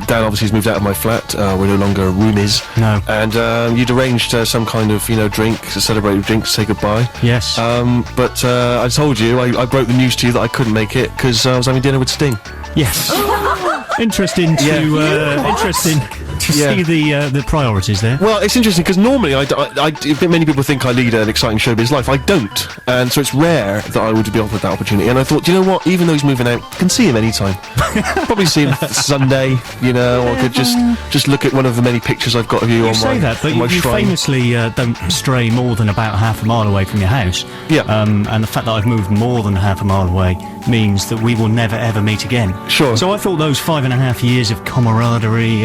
Dan obviously has moved out of my flat. We're no longer roomies. No. And you'd arranged some kind of, drink, a celebratory drink to say goodbye. Yes. But I told you, I broke the news to you that I couldn't make it because I was having dinner with Sting. Yes. Interesting to see the priorities there. Well, it's interesting because normally many people think I lead an exciting showbiz life. I don't, and so it's rare that I would be offered that opportunity. And I thought, you know what? Even though he's moving out, I can see him anytime. Probably see him Sunday, or I could just look at one of the many pictures I've got of you on my shrine. You say that, but you famously don't stray more than about half a mile away from your house. Yeah. And the fact that I've moved more than half a mile away means that we will never ever meet again. Sure. So I thought those 5.5 years of camaraderie,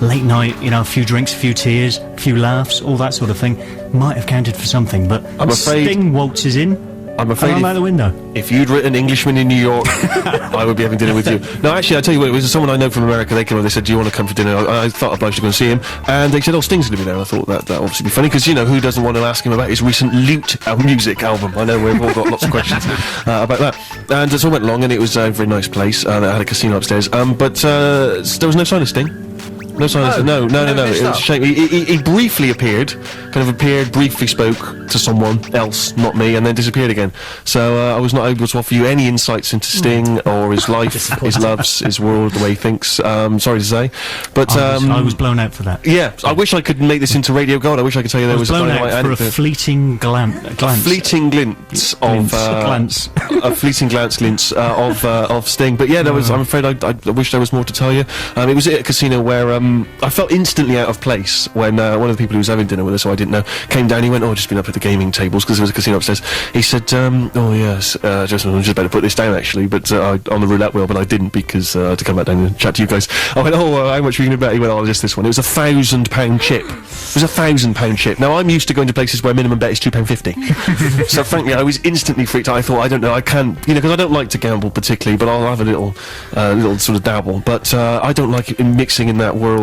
late night, a few drinks, a few tears, a few laughs, all that sort of thing, might have counted for something, but I'm afraid Sting waltzes in, I'm afraid and I'm out the window. If you'd written Englishman in New York, I would be having dinner with you. No, actually, I tell you what, it was someone I know from America. They came over, they said, do you want to come for dinner? I thought I'd like to go and see him, and they said, oh, Sting's going to be there. I thought that obviously be funny, because, who doesn't want to ask him about his recent Loot music album? I know we've all got lots of questions about that. And so I went along, and it was a very nice place that had a casino upstairs, but there was no sign of Sting. No silence. No. It was a shame. He briefly appeared, briefly spoke to someone else, not me, and then disappeared again. So I was not able to offer you any insights into Sting or his life, his loves, his world, the way he thinks. Sorry to say, but I was blown out for that. Yeah, I wish I could make this into radio gold. I wish I could tell you there was blown out for a fleeting glance. Fleeting glance of Sting. But yeah, there was. I'm afraid I wish there was more to tell you. It was at a casino where I felt instantly out of place when one of the people who was having dinner with us, who I didn't know, came down. He went, I've just been up at the gaming tables, because there was a casino upstairs. He said, oh yes, just better put this down actually, but on the roulette wheel, but I didn't, because I had to come back down and chat to you guys. I went, how much were you going to bet? He went, just this one. It was £1,000 chip. It was £1,000 chip. Now, I'm used to going to places where minimum bet is £2.50. So frankly, I was instantly freaked out. I thought, I don't know, I can't, because I don't like to gamble particularly, but I'll have a little sort of dabble. But I don't like it mixing in that world.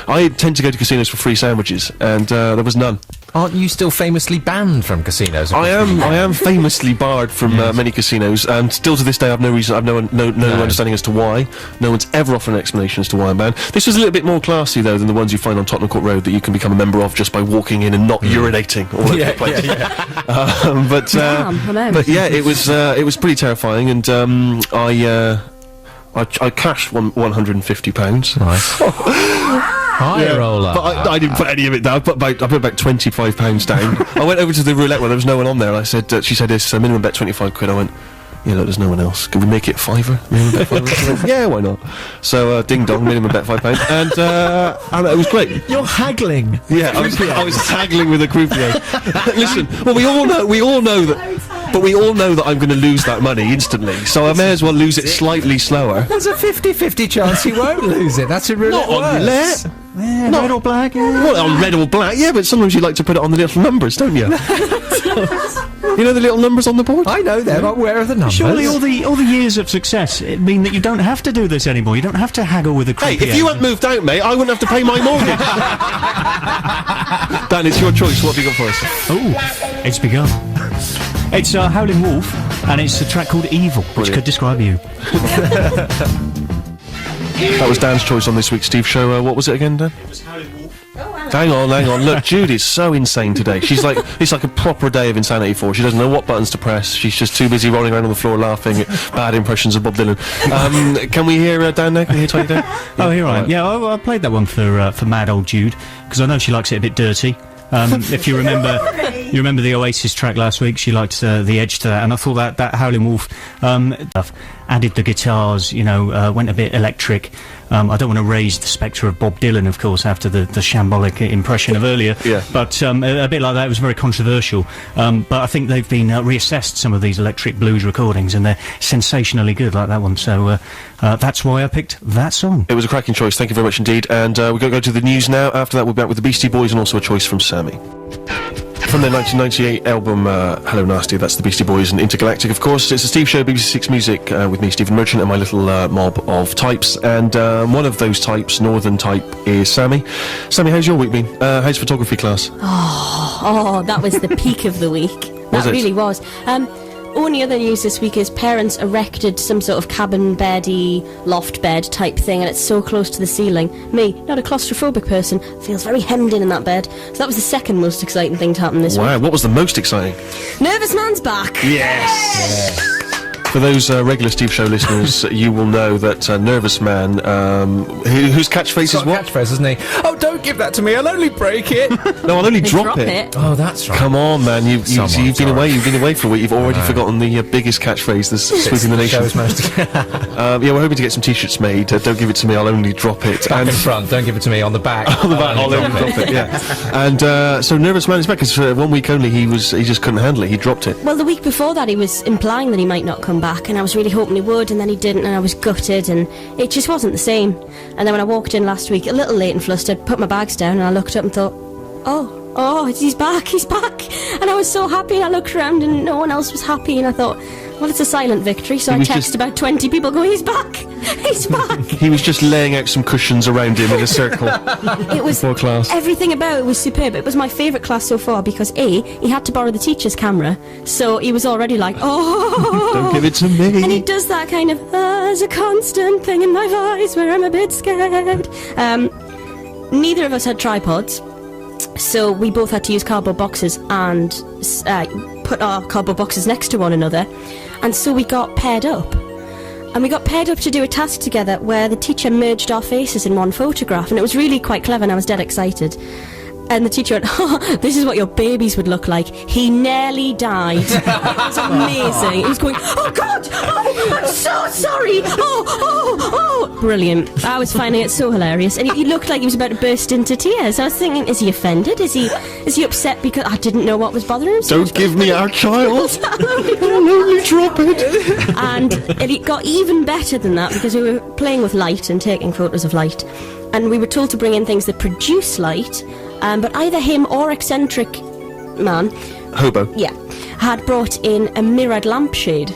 I tend to go to casinos for free sandwiches, and there was none. Aren't you still famously banned from casinos? I am famously barred from many casinos, and still to this day I've no understanding as to why. No one's ever offered an explanation as to why I'm banned. This was a little bit more classy though than the ones you find on Tottenham Court Road that you can become a member of just by walking in and not urinating all over the place. But yeah, it was pretty terrifying, and I cashed £150. Nice. High roller. But I didn't put any of it down. I put about £25 down. I went over to the roulette where there was no one on there. I said, she said, it's a minimum bet £25. I went, look, there's no one else. Can we make it £5? Minimum bet £5? Yeah, why not? So, ding dong, minimum bet £5. And it was great. You're haggling. Yeah, I was haggling with a croupier. Listen, well, we all know that. But we all know that I'm going to lose that money instantly, so I may as well lose it slightly slower. There's a 50-50 chance you won't lose it. That's a roulette. Not on roulette. Yeah, red or black. Yeah. Well, on red or black, yeah, but sometimes you like to put it on the little numbers, don't you? You know the little numbers on the board? I know them. I'm aware of the numbers. Surely all the years of success mean that you don't have to do this anymore. You don't have to haggle with a croupier. Hey, if you hadn't moved out, mate, I wouldn't have to pay my mortgage. Dan, it's your choice. What have you got for us? Oh, it's begun. It's Howling Wolf, and it's a track called Evil, which could describe you. That was Dan's choice on this week's Steve Show. What was it again, Dan? It was Howling Wolf. Hang on. Look, Jude is so insane today. She's like, it's like a proper day of insanity for her. She doesn't know what buttons to press. She's just too busy rolling around on the floor laughing at bad impressions of Bob Dylan. Can we hear Dan now? Can we hear Tiny Dan? Oh, here I am. Yeah, I played that one for Mad Old Jude, because I know she likes it a bit dirty. If you remember the Oasis track last week, she liked the edge to that, and I thought that Howling Wolf added the guitars, went a bit electric. I don't want to raise the spectre of Bob Dylan, of course, after the shambolic impression of earlier, but a bit like that. It was very controversial, but I think they've been reassessed, some of these electric blues recordings, and they're sensationally good, like that one, so that's why I picked that song. It was a cracking choice, thank you very much indeed, and we're going to go to the news now. After that we'll be back with the Beastie Boys, and also a choice from Sammy. From their 1998 album, Hello Nasty, that's the Beastie Boys and Intergalactic, of course. It's a Steve Show, BBC Six Music, with me, Stephen Merchant, and my little mob of types. And one of those types, northern type, is Sammy. Sammy, how's your week been? How's photography class? Oh, that was the peak of the week. That really was. only other news this week is parents erected some sort of cabin beddy, loft bed type thing, and it's so close to the ceiling. Me, not a claustrophobic person, feels very hemmed in that bed. So that was the second most exciting thing to happen this week. Wow, what was the most exciting? Nervous Man's back! Yes! For those regular Steve Show listeners, you will know that Nervous Man, whose catchphrase is what? Catchphrase, isn't he? Oh, don't give that to me. I'll only break it. No, I'll only drop it. Oh, that's right. Come on, man! You've been away. You've been away for a week. You've already know. forgotten the biggest catchphrase that's sweeping the nation. Show's managed to get Yeah, we're hoping to get some T-shirts made. Don't give it to me. I'll only drop it. back in front. Don't give it to me on the back. On the back, I'll only drop it. Yeah. And so Nervous Man is back because for 1 week only he just couldn't handle it. He dropped it. Well, the week before that he was implying that he might not come back, and I was really hoping he would, and then he didn't, and I was gutted, and it just wasn't the same. And then when I walked in last week, a little late and flustered, put my bags down, and I looked up and thought, oh, he's back. And I was so happy. I looked around and no one else was happy, and I thought, well, it's a silent victory, so I texted about 20 people going, he's back. He was just laying out some cushions around him in a circle. It was before class. Everything about it was superb. It was my favourite class so far because he had to borrow the teacher's camera, so he was already like, oh, don't give it to me. and he does that kind of there's a constant thing in my voice where I'm a bit scared. Neither of us had tripods, so we both had to use cardboard boxes and put our cardboard boxes next to one another, and so we got paired up. And we got paired up to do a task together where the teacher merged our faces in one photograph, and it was really quite clever, and I was dead excited. And the teacher went, oh, this is what your babies would look like. He nearly died. It was amazing. He was going, oh God, oh, I'm so sorry. Oh. Brilliant. I was finding it so hilarious. And he looked like he was about to burst into tears. I was thinking, is he offended? Is he upset because I didn't know what was bothering him? Don't give me our child. I'll only drop it. And it got even better than that because we were playing with light and taking photos of light. And we were told to bring in things that produce light, but either him or eccentric man, Hobo. yeah, had brought in a mirrored lampshade.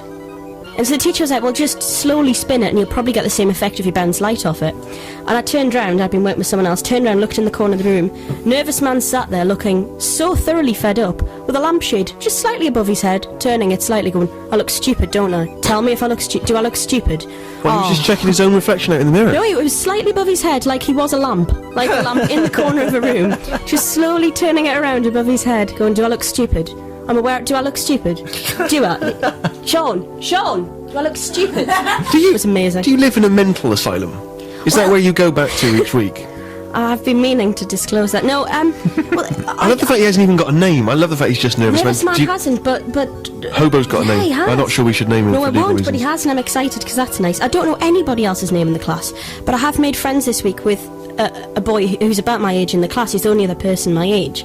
And so the teacher was like, well, just slowly spin it and you'll probably get the same effect if you bounce light off it. And I turned round, I'd been working with someone else, turned round, looked in the corner of the room. Nervous Man sat there looking so thoroughly fed up with a lampshade just slightly above his head, turning it slightly, going, I look stupid, don't I? Tell me if I look do I look stupid? Well, he was just checking his own reflection out in the mirror. No, it was slightly above his head, like he was a lamp. Like a lamp in the corner of a room. Just slowly turning it around above his head, going, do I look stupid? I'm aware, do I look stupid? Do I? Sean, do I look stupid? It was amazing. Do you live in a mental asylum? Is that where you go back to each week? I've been meaning to disclose that. No, well, I love the fact he hasn't even got a name. I love the fact he's just Nervous Nervous Man hasn't, but Hobo's got a yeah, name. he has. I'm not sure we should name him no, for I legal won't, reasons. but he has, and I'm excited because that's nice. I don't know anybody else's name in the class, but I have made friends this week with a boy who's about my age in the class. He's the only other person my age.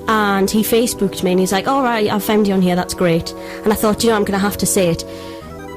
And he Facebooked me and he's like, all right, I found you on here, that's great. And I thought, I'm going to have to say it.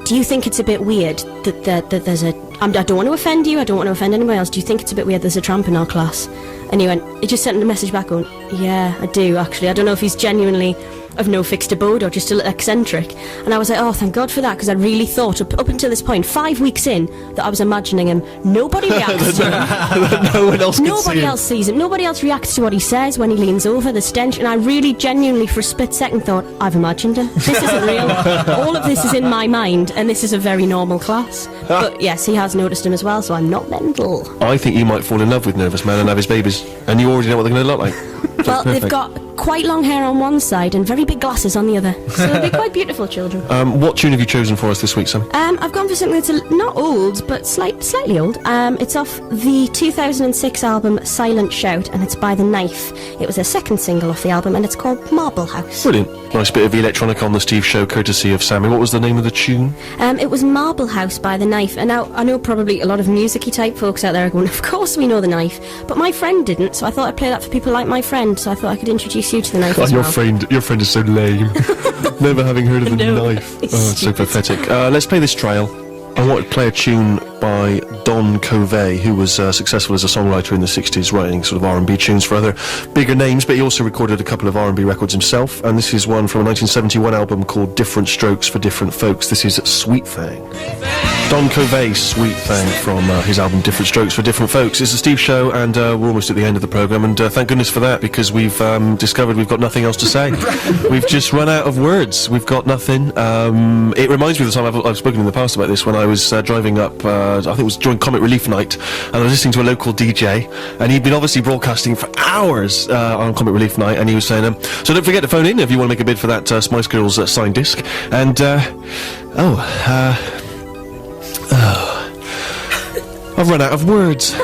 Do you think it's a bit weird that there's a... I don't want to offend you, I don't want to offend anybody else. Do you think it's a bit weird there's a tramp in our class? And he just sent a message back going, yeah, I do, actually. I don't know if he's genuinely of no fixed abode or just a little eccentric. And I was like, oh, thank God for that, because I really thought, up until this point, 5 weeks in, that I was imagining him. Nobody reacts to him. No one else can see Nobody him. else sees him. Nobody else reacts to what he says when he leans over, the stench. And I really genuinely, for a split second, thought, I've imagined him. This isn't real. All of this is in my mind, and this is a very normal class. But yes, he has noticed him as well, so I'm not mental. I think you might fall in love with Nervous Man and have his babies. And you already know what they're going to look like. Well, Perfect. they've got quite long hair on one side and very big glasses on the other. So they'll be quite beautiful children. What tune have you chosen for us this week, Sam? I've gone for something that's not old, but slightly old. It's off the 2006 album Silent Shout, and it's by The Knife. It was their second single off the album, and it's called Marble House. Brilliant. Nice bit of electronic on the Steve Show, courtesy of Sammy. What was the name of the tune? It was Marble House by The Knife, and now I know probably a lot of music-y type folks out there are going, of course we know The Knife, but my friend didn't, so I thought I'd play that for people like my friend, so I thought I could introduce you to The Knife as well. Your friend is so lame. Never having heard of The No, Knife. it's Oh, it's so pathetic. Let's play this trial. I want to play a tune by Don Covey, who was successful as a songwriter in the 60s, writing sort of R&B tunes for other bigger names, but he also recorded a couple of R&B records himself, and this is one from a 1971 album called Different Strokes for Different Folks. This is Sweet Thing. Don Covey's Sweet Thing from his album Different Strokes for Different Folks. It's the Steve Show, and we're almost at the end of the programme, and thank goodness for that, because we've discovered we've got nothing else to say. We've just run out of words. We've got nothing. It reminds me of the time I've spoken in the past about this, when I was driving up, I think it was during Comic Relief Night, and I was listening to a local DJ, and he'd been obviously broadcasting for hours on Comic Relief Night, and he was saying, so don't forget to phone in if you want to make a bid for that Spice Girls signed disc. And, I've run out of words.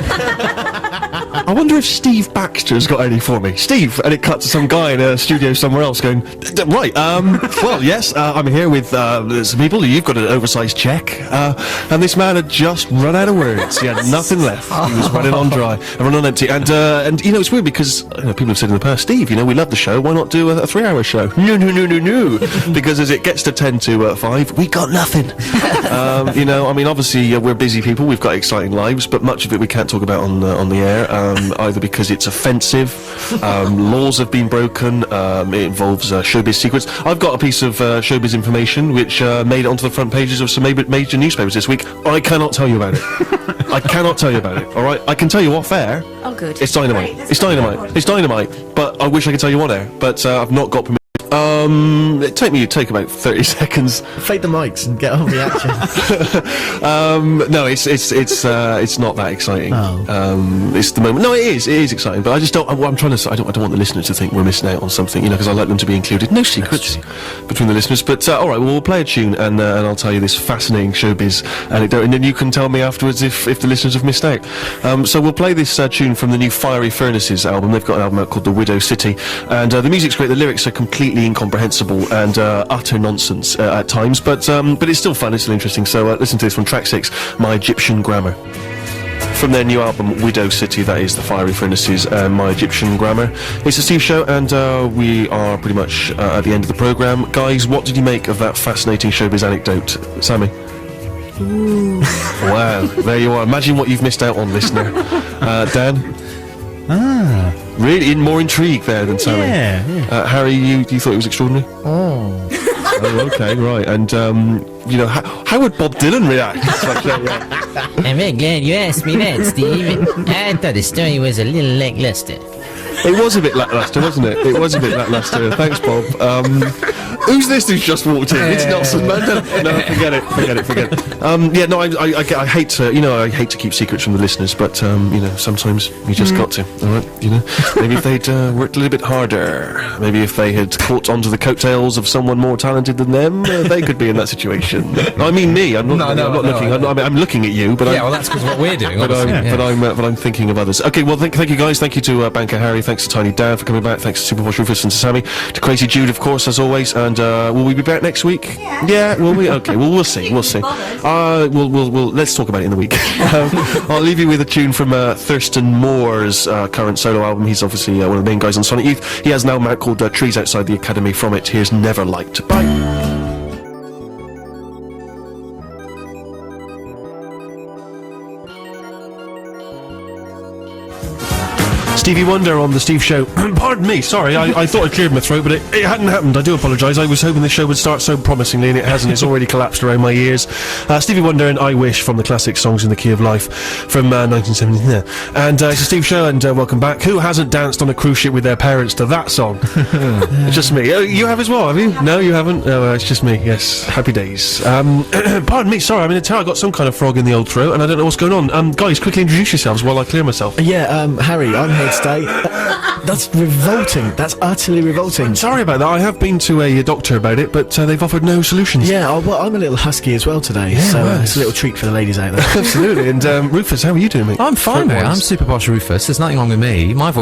I wonder if Steve Baxter's got any for me. Steve, and it cut to some guy in a studio somewhere else going, right, well, yes, I'm here with some people. You've got an oversized check. And this man had just run out of words. He had nothing left. He was running on dry, running on empty. And you know, it's weird because people have said in the past, Steve, you know, we love the show. Why not do a 3-hour show? No. Because as it gets to 10 to 5, we got nothing. You know, I mean, obviously, we're busy people. We've got exciting lives, but much of it we can't talk about on the air. Either because it's offensive, laws have been broken, it involves showbiz secrets. I've got a piece of showbiz information which made it onto the front pages of some major newspapers this week. I cannot tell you about it. I cannot tell you about it, alright? I can tell you off air. Oh, good. It's dynamite. Great, It's dynamite. It's dynamite. But I wish I could tell you on air, but I've not got permission. It'd take about 30 seconds. Fade the mics and get on the action. No, it's not that exciting. Oh. It's the moment. No, it is exciting, but I just don't. What I'm trying to say, I don't want the listeners to think we're missing out on something, you know, because I like them to be included. No secrets between the listeners. But all right, well, we'll play a tune, and I'll tell you this fascinating showbiz anecdote, and then you can tell me afterwards if the listeners have missed out. So we'll play this tune from the new Fiery Furnaces album. They've got an album out called The Widow City, and the music's great. The lyrics are completely incomprehensible and utter nonsense at times, but it's still fun, it's still interesting. So listen to this one, track 6, My Egyptian Grammar. From their new album Widow City, that is the Fiery Furnaces and My Egyptian Grammar. It's the Steve Show, and we are pretty much at the end of the programme. Guys, what did you make of that fascinating showbiz anecdote? Sammy? Ooh. Wow, there you are. Imagine what you've missed out on, listener. Dan? Really more intrigue there than Sammy. Yeah. Harry, you thought it was extraordinary? Oh, okay, right. And you know, how would Bob Dylan react? I'm very glad you asked me that, Steve. I thought the story was a little lackluster. It was a bit lackluster, wasn't it? It was a bit lackluster. Thanks, Bob. Who's this who's just walked in? It's Nelson Mandela. No, forget it. Yeah, no, I hate to, you know, I hate to keep secrets from the listeners, but you know, sometimes you just got to. All right, you know, maybe if they'd worked a little bit harder, maybe if they had caught onto the coattails of someone more talented than them, they could be in that situation. I mean, me. I'm not looking. I'm looking at you, but Yeah, well, that's because what we're doing. but I'm thinking of others. Okay, well, thank you guys. Thank you to Banker Harry. Thanks to Tiny Dan for coming back. Thanks to Super Posh Rufus and to Sammy. To Crazy Jude, of course, as always. And will we be back next week? Yeah, will we? Okay, well, we'll see. We'll let's talk about it in the week. I'll leave you with a tune from Thurston Moore's current solo album. He's obviously one of the main guys on Sonic Youth. He has an album out called Trees Outside the Academy. From it, here's Never Light. Bye. Stevie Wonder on The Steve Show. Pardon me, sorry, I thought I cleared my throat, but it hadn't happened. I do apologise. I was hoping the show would start so promisingly, and it hasn't. It's already collapsed around my ears. Stevie Wonder and I Wish from the classic Songs in the Key of Life from 1979. And it's a Steve Show, and welcome back. Who hasn't danced on a cruise ship with their parents to that song? It's just me. Oh, you have as well, have you? No, you haven't? No, it's just me, yes. Happy days. Pardon me, sorry, I'm in a tower. I got some kind of frog in the old throat, and I don't know what's going on. Guys, quickly introduce yourselves while I clear myself. Yeah, Harry, I'm here today. That's revolting. That's utterly revolting. Sorry about that. I have been to a doctor about it, but they've offered no solutions. Yeah, well, I'm a little husky as well today, Yeah, so nice. it's a little treat for the ladies out there. Absolutely. And Rufus, how are you doing, mate? I'm fine, mate. Throat-wise? I'm Super Posh Rufus. There's nothing wrong with me. My voice